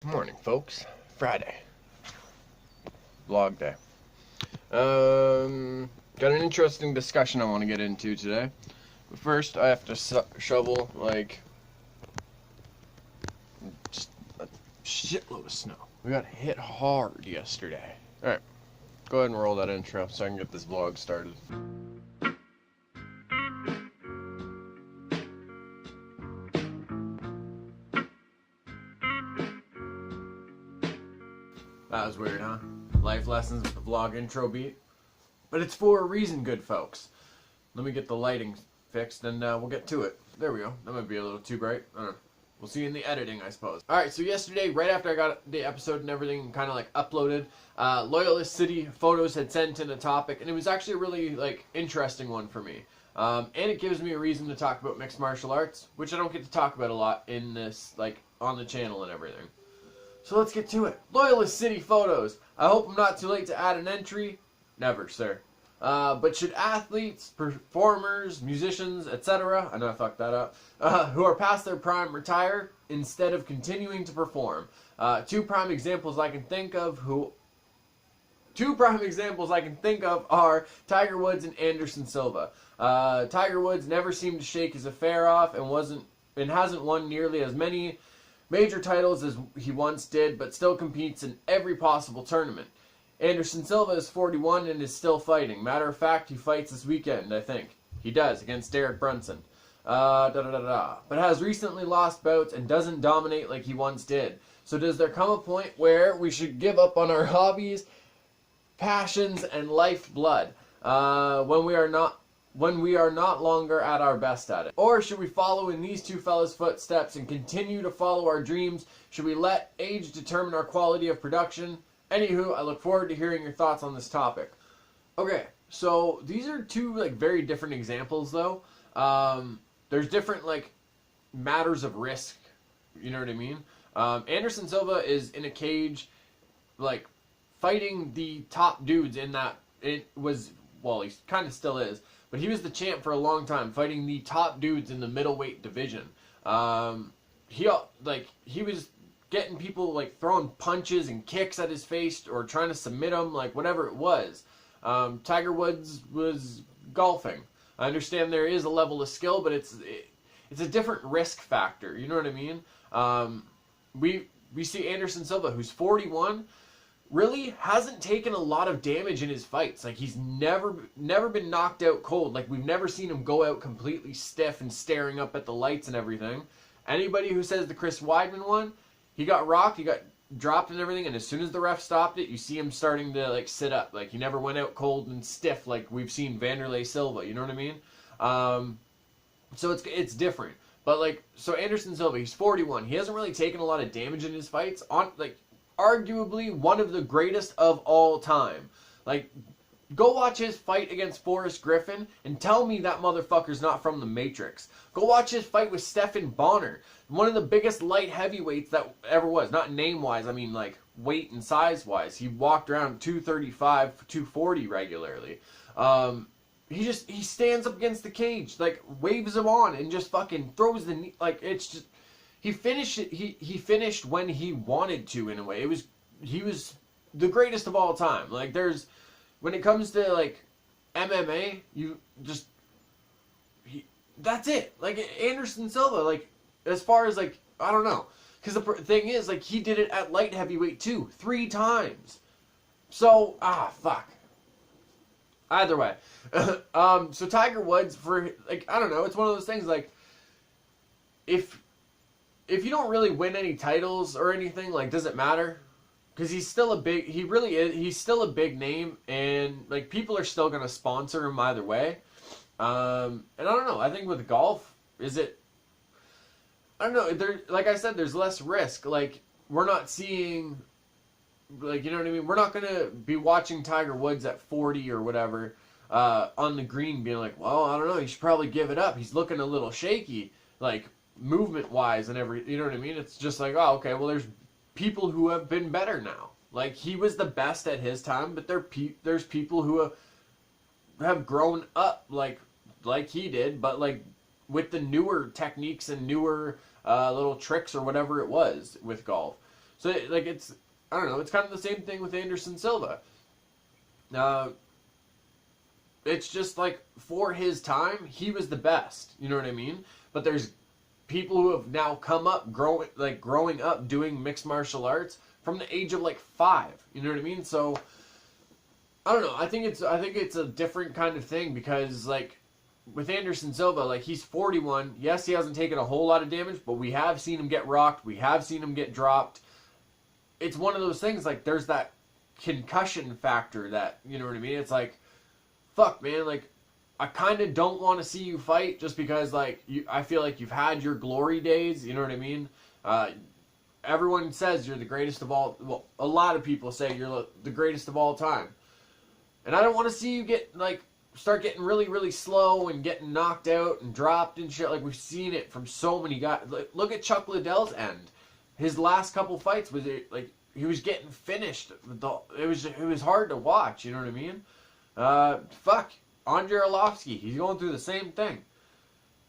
Morning, folks. Friday. Vlog day. Got an interesting discussion I want to get into today. But first, I have to shovel, just a shitload of snow. We got hit hard yesterday. Alright, go ahead and roll that intro so I can get this vlog started. That was weird, huh? Life lessons with the vlog intro beat. But it's for a reason, good folks. Let me get the lighting fixed and we'll get to it. There we go. That might be a little too bright. I don't know. We'll see in the editing, I suppose. Alright, so yesterday, right after I got the episode and everything kind of uploaded, Loyalist City Photos had sent in a topic, and it was actually a really interesting one for me. And it gives me a reason to talk about mixed martial arts, which I don't get to talk about a lot in this, on the channel and everything. So let's get to it. Loyalist City Photos. I hope I'm not too late to add an entry. Never, sir. But should athletes, performers, musicians, etc., I know I fucked that up, who are past their prime retire instead of continuing to perform? Two prime examples I can think of are Tiger Woods and Anderson Silva. Tiger Woods never seemed to shake his affair off and hasn't won nearly as many major titles as he once did, but still competes in every possible tournament. Anderson Silva is 41 and is still fighting. Matter of fact, he fights this weekend, I think. He does, against Derek Brunson. But has recently lost bouts and doesn't dominate like he once did. So does there come a point where we should give up on our hobbies, passions, and lifeblood when we are not longer at our best at it? Or should we follow in these two fellas' footsteps and continue to follow our dreams? Should we let age determine our quality of production? Anywho, I look forward to hearing your thoughts on this topic. Okay, so these are two very different examples though. There's different matters of risk, you know what I mean? Anderson Silva is in a cage fighting the top dudes in that. He kind of still is, but he was the champ for a long time, fighting the top dudes in the middleweight division. He was getting people throwing punches and kicks at his face or trying to submit him, whatever it was. Tiger Woods was golfing. I understand there is a level of skill, but it's a different risk factor. You know what I mean? We see Anderson Silva, who's 41, really hasn't taken a lot of damage in his fights. He's never been knocked out cold. We've never seen him go out completely stiff and staring up at the lights and everything. Anybody who says the Chris Weidman one, he got rocked, he got dropped and everything, and as soon as the ref stopped it, you see him starting to sit up. He never went out cold and stiff like we've seen Vanderlei Silva. You know what I mean? So it's different. But so Anderson Silva, he's 41. He hasn't really taken a lot of damage in his fights. Arguably one of the greatest of all time. Go watch his fight against Forrest Griffin and tell me that motherfucker's not from the Matrix. Go watch his fight with Stephan Bonner, one of the biggest light heavyweights that ever was. Not name-wise, I mean weight and size-wise. He walked around 235, 240 regularly. He stands up against the cage, waves him on and just fucking throws the knee. It's just, he finished it. He finished when he wanted to, in a way. He was the greatest of all time. When it comes to MMA, that's it. Anderson Silva, as far as I don't know, because the thing is, he did it at light heavyweight too, 3 times. So fuck. Either way, so Tiger Woods, for I don't know, it's one of those things if you don't really win any titles or anything, does it matter? Because he's still he's still a big name, and people are still gonna sponsor him either way. And I don't know, I think with golf, I don't know, like I said, there's less risk. We're not seeing, you know what I mean? We're not gonna be watching Tiger Woods at 40 or whatever, on the green being well, I don't know, he should probably give it up. He's looking a little shaky, movement wise and you know what I mean? It's just oh, okay, well, there's people who have been better now. He was the best at his time, but there's people who have grown up like he did, but with the newer techniques and newer little tricks or whatever it was with golf. So like it's, I don't know, it's kind of the same thing with Anderson Silva. It's just like for his time, he was the best. You know what I mean? But there's people who have now come up growing up doing mixed martial arts from the age of like 5. You know what I mean? So I don't know. I think it's a different kind of thing because like with Anderson Silva, like he's 41. Yes, he hasn't taken a whole lot of damage, but we have seen him get rocked. We have seen him get dropped. It's one of those things like there's that concussion factor that, you know what I mean? It's like, fuck, man, like I kind of don't want to see you fight just because like I feel like you've had your glory days, you know what I mean? Everyone says you're the greatest of all, well, a lot of people say you're the greatest of all time. And I don't want to see you start getting really, really slow and getting knocked out and dropped and shit. Like we've seen it from so many guys. Look at Chuck Liddell's end. His last couple fights was like he was getting finished. It was hard to watch. You know what I mean? Fuck Andrei Arlovsky. He's going through the same thing.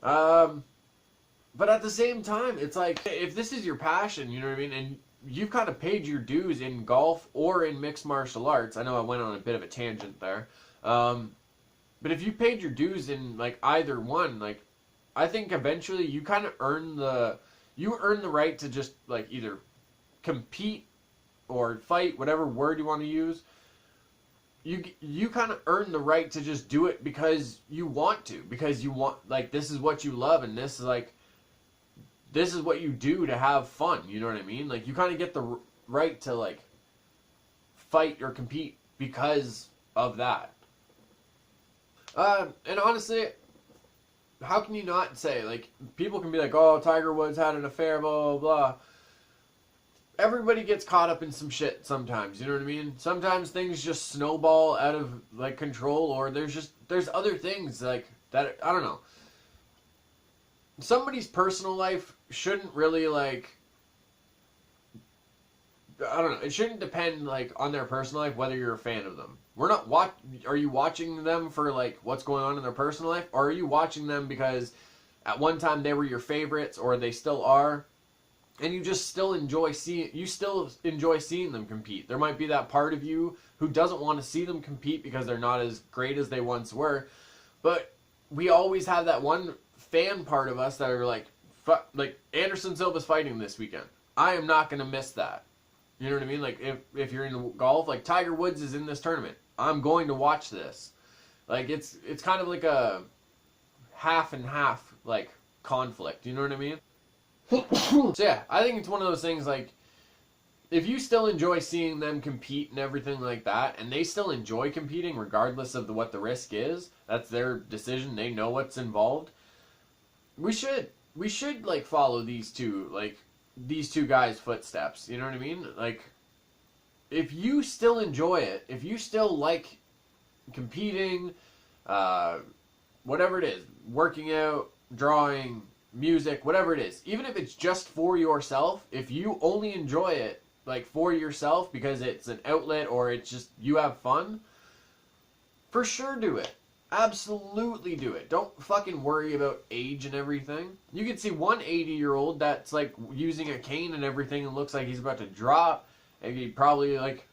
But at the same time, it's like if this is your passion, you know what I mean, and you've kind of paid your dues in golf or in mixed martial arts. I know I went on a bit of a tangent there. But if you paid your dues in like either one, like I think eventually you kind of earn the right to just like either compete or fight, whatever word you want to use. You kind of earn the right to just do it because you want to, because you want, like, this is what you love, and this is what you do to have fun, you know what I mean? Like, you kind of get the right to, like, fight or compete because of that. And honestly, how can you not say, like, people can be like, oh, Tiger Woods had an affair, blah, blah, blah. Everybody gets caught up in some shit sometimes, you know what I mean? Sometimes things just snowball out of, like, control, or there's other things, like, that, I don't know. Somebody's personal life shouldn't really, like, I don't know, it shouldn't depend, like, on their personal life, whether you're a fan of them. Are you watching them for, like, what's going on in their personal life, or are you watching them because at one time they were your favorites, or they still are? And you just still enjoy seeing them compete. There might be that part of you who doesn't want to see them compete because they're not as great as they once were. But we always have that one fan part of us that are like, like Anderson Silva's fighting this weekend. I am not going to miss that. You know what I mean? Like if you're into golf, like Tiger Woods is in this tournament. I'm going to watch this. Like it's kind of like a half and half like conflict. You know what I mean? So yeah, I think it's one of those things like, if you still enjoy seeing them compete and everything like that, and they still enjoy competing regardless of what the risk is, that's their decision, they know what's involved, we should like follow these two guys' footsteps, you know what I mean? Like, if you still enjoy it, if you still like competing, whatever it is, working out, drawing, music, whatever it is, even if it's just for yourself, if you only enjoy it like for yourself because it's an outlet or it's just you have fun, for sure do it. Absolutely do it. Don't fucking worry about age and everything. You can see one 80-year-old that's like using a cane and everything and looks like he's about to drop, and he probably like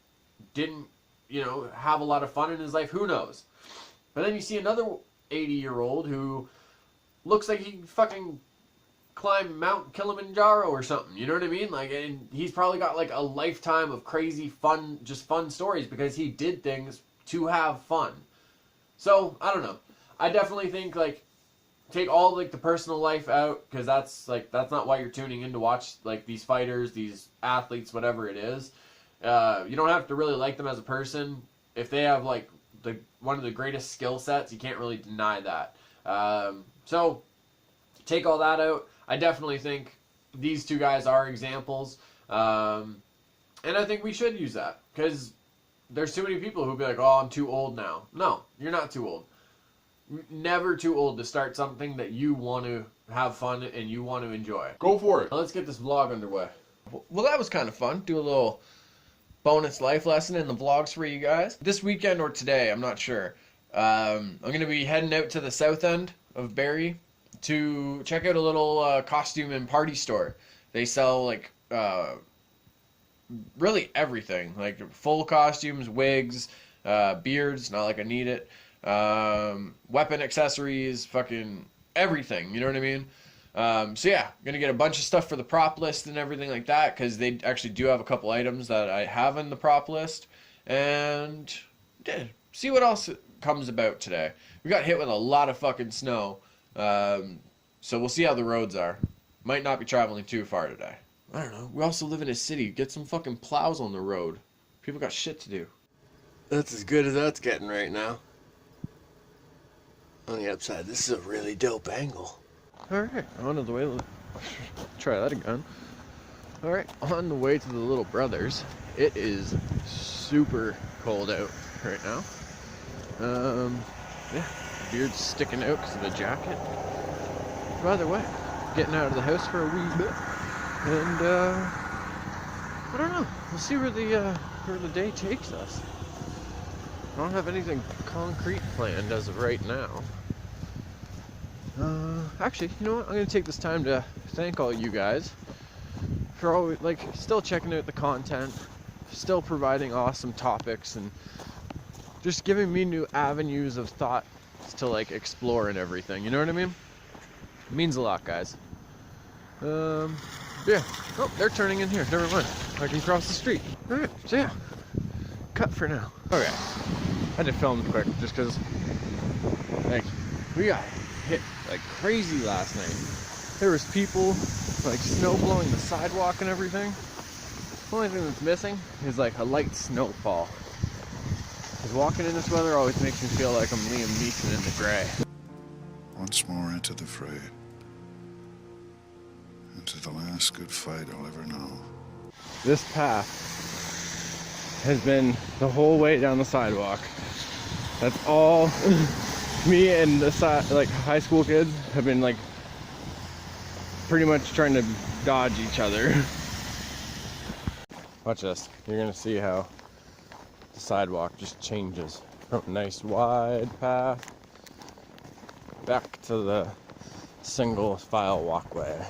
didn't, you know, have a lot of fun in his life, who knows. But then you see another 80-year-old who looks like he fucking climbed Mount Kilimanjaro or something, you know what I mean? Like, and he's probably got like a lifetime of crazy fun stories because he did things to have fun. So, I don't know. I definitely think, like, take all, like, the personal life out, because that's not why you're tuning in to watch, like, these fighters, these athletes, whatever it is. You don't have to really like them as a person. If they have, like, one of the greatest skill sets, you can't really deny that. So, take all that out. I definitely think these two guys are examples. And I think we should use that. Because there's too many people who'll be like, oh, I'm too old now. No, you're not too old. Never too old to start something that you want to have fun and you want to enjoy. Go for it. Now let's get this vlog underway. Well, that was kind of fun. Do a little bonus life lesson in the vlogs for you guys. This weekend or today, I'm not sure. I'm going to be heading out to the south end of Barrie to check out a little costume and party store. They sell like really everything, like full costumes, wigs, beards, not like I need it, weapon accessories, fucking everything, you know what I mean? So yeah, gonna get a bunch of stuff for the prop list and everything like that, because they actually do have a couple items that I have in the prop list, and yeah, see what else comes about today. We got hit with a lot of fucking snow, so we'll see how the roads are. Might not be traveling too far today. I don't know. We also live in a city. Get some fucking plows on the road. People got shit to do. That's as good as that's getting right now. On the upside, this is a really dope angle. Alright, on the way. Try that again. Alright, on the way to the Little Brothers. It is super cold out right now. Yeah, beard's sticking out because of the jacket. But either way, getting out of the house for a wee bit. And, I don't know. We'll see where the day takes us. I don't have anything concrete planned as of right now. Actually, you know what? I'm going to take this time to thank all you guys for always, like, still checking out the content, still providing awesome topics, and just giving me new avenues of thought to, like, explore and everything. You know what I mean? It means a lot, guys. Yeah. Oh, they're turning in here. Never mind. I can cross the street. Alright, so yeah. Cut for now. Okay. I had to film quick just because, like, we got hit like crazy last night. There was people, like, snow blowing the sidewalk and everything. The only thing that's missing is, like, a light snowfall. Because walking in this weather always makes me feel like I'm Liam Neeson in The Gray. Once more into the fray. Into the last good fight I'll ever know. This path has been the whole way down the sidewalk. That's all me and the like high school kids have been, like, pretty much trying to dodge each other. Watch this. You're gonna see how the sidewalk just changes from a nice wide path back to the single file walkway.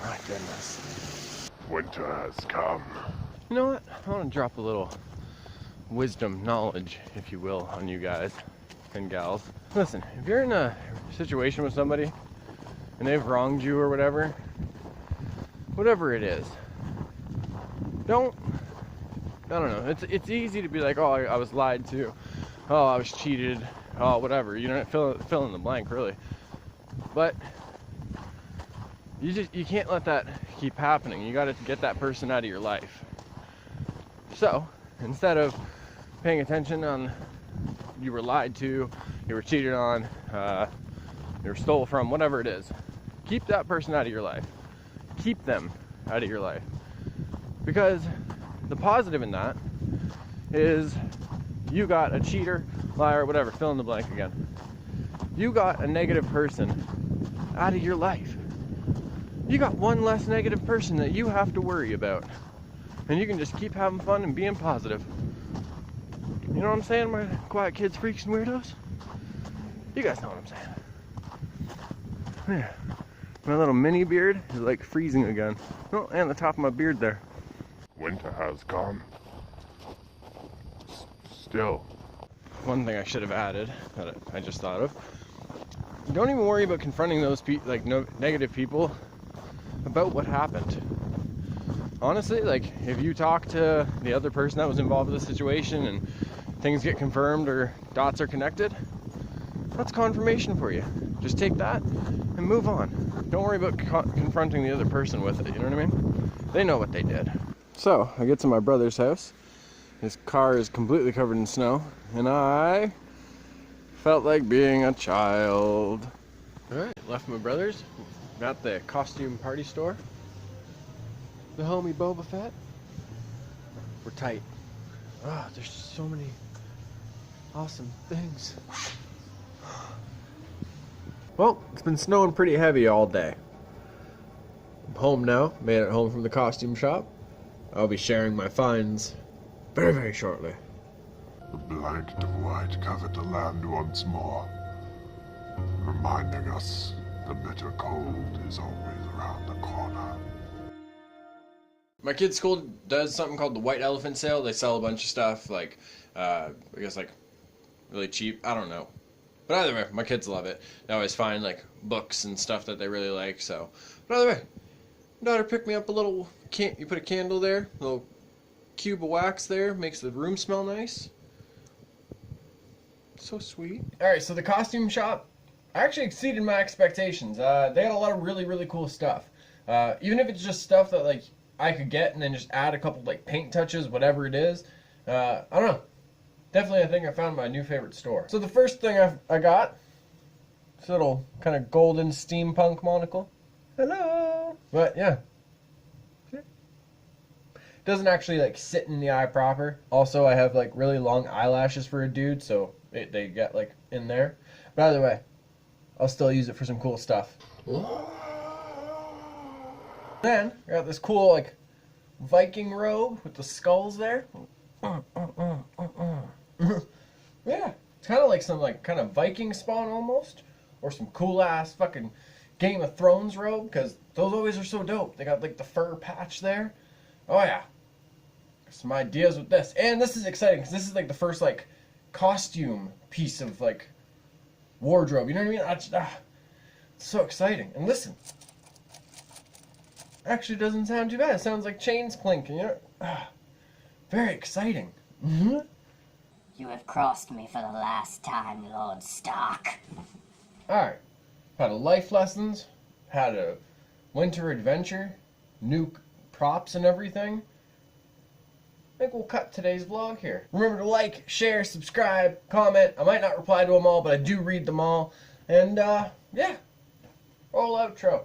My goodness. Winter has come. You know what? I want to drop a little wisdom, knowledge, if you will, on you guys and gals. Listen, if you're in a situation with somebody and they've wronged you or whatever it is, I don't know. It's easy to be like, oh, I was lied to, oh, I was cheated, oh, whatever. You know, fill in the blank, really. But you can't let that keep happening. You got to get that person out of your life. So instead of paying attention on you were lied to, you were cheated on, you were stole from, whatever it is, keep that person out of your life. Keep them out of your life. Because the positive in that is you got a cheater, liar, whatever, fill in the blank again. You got a negative person out of your life. You got one less negative person that you have to worry about. And you can just keep having fun and being positive. You know what I'm saying, my quiet kids, freaks, and weirdos? You guys know what I'm saying. Yeah. My little mini beard is like freezing again. Oh, and the top of my beard there. Winter has come. Still. One thing I should have added that I just thought of. Don't even worry about confronting those negative people about what happened. Honestly, like, if you talk to the other person that was involved in the situation and things get confirmed or dots are connected, that's confirmation for you. Just take that and move on. Don't worry about confronting the other person with it, you know what I mean? They know what they did. So, I get to my brother's house. His car is completely covered in snow, and I felt like being a child. Alright, left my brother's. Got the costume party store. The homie Boba Fett. We're tight. Ah, there's so many awesome things. Well, it's been snowing pretty heavy all day. I'm home now, made it home from the costume shop. I'll be sharing my finds very, very shortly. The blanket of white covered the land once more, reminding us the bitter cold is always around the corner. My kid's school does something called the White Elephant Sale. They sell a bunch of stuff, like, I guess, like, really cheap. I don't know. But either way, my kids love it. They always find, like, books and stuff that they really like, so. But either way, daughter picked me up a little, you put a candle there, a little cube of wax there, makes the room smell nice. So sweet. Alright, so the costume shop actually exceeded my expectations. They had a lot of really, really cool stuff. Even if it's just stuff that, like, I could get and then just add a couple, like, paint touches, whatever it is. I don't know. Definitely, I think I found my new favorite store. So the first thing I got, this little kind of golden steampunk monocle. Hello! But, yeah. Doesn't actually, like, sit in the eye proper. Also, I have, like, really long eyelashes for a dude, so they get, like, in there. But either way, I'll still use it for some cool stuff. Then, I got this cool, like, Viking robe with the skulls there. Yeah, it's kind of like some, like, kind of Viking spawn almost. Or some cool-ass fucking Game of Thrones robe, because those always are so dope. They got, like, the fur patch there. Oh, yeah. Some ideas with this. And this is exciting, because this is, like, the first, like, costume piece of, like, wardrobe. You know what I mean? It's so exciting. And listen. Actually doesn't sound too bad. It sounds like chains clinking, you know? Very exciting. Mm-hmm. You have crossed me for the last time, Lord Stark. Alright. Had a life lessons, had a winter adventure, new props and everything. I think we'll cut today's vlog here. Remember to like, share, subscribe, comment. I might not reply to them all, but I do read them all. And, yeah. Roll outro.